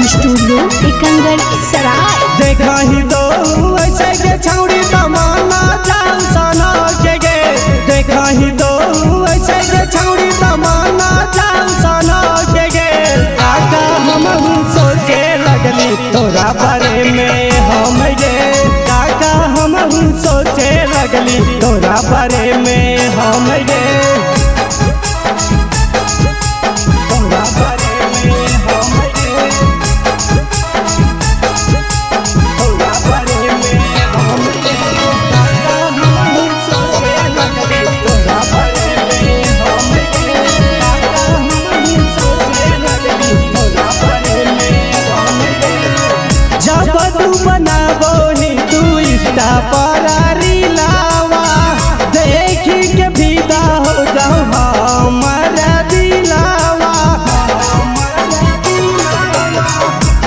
Recording studio Ekangar सराय। देखा ही तो ऐसे के छौड़ी तमन्ना जान सना के गे, देखा ही तो ऐसे के छौड़ी तमन्ना जान सना के गे। काका हम सोचे लगली तोरा बारे में हम गे, काका हम सोचे लगली तोरा बारे में हम गे। बनाबोही तू इंस्टा पर रीलावा, देखी के फिदा हो जाओ हमारा दिलावा।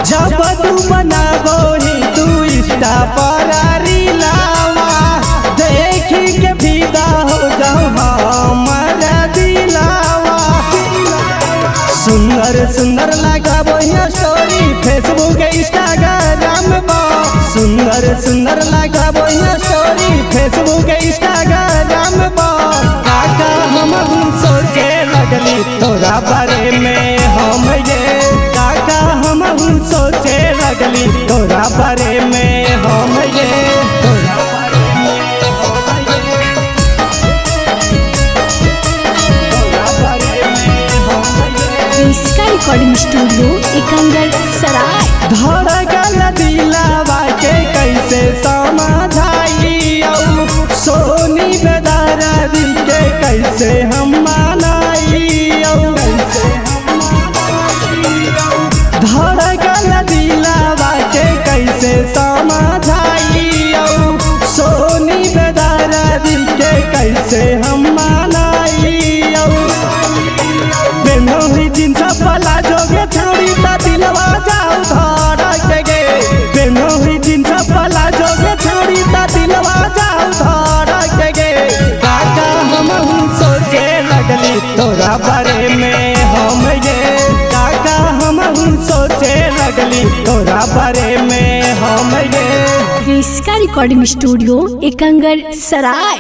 जब तू बनाबोही तू इंस्टा पर रीलावा, देखी के फिदा हो जाओ हमारा दिलावा। सुंदर सुंदर लगाबो स्टोरी फेसबुक इंस्टाग्राम पर, सुंदर सुंदर लगाबो स्टोरी फेसबुक इंस्टाग्राम पर। काका हम सोचे लगली तोरा बारे में हम गे, काका हम सोचे लगली तोरा बारे में हम गे। इसका रिकॉर्डिंग स्टूडियो एकंगर सराय। धड़कन दिलावा के कैसे समझाई, सोनी बेदारा दिल के कैसे हम मनाई। धड़कन दिलावा के कैसे समझाई, सोनी बेदारा दिल के कैसे हम मनाई। बेनोही जींस पला जोगे छौड़ी ता दिलवा जाऊ धड़क गे, बेनोही जींस पला जोगे छौड़ी ता दिलवा जाऊ धड़क गे। काका हम सोचे लगली तोरा बारे में हम गे, काका हम सोचे लगली तोरा बारे में हम गे। इसका रिकॉर्डिंग स्टूडियो एकंगर सराय।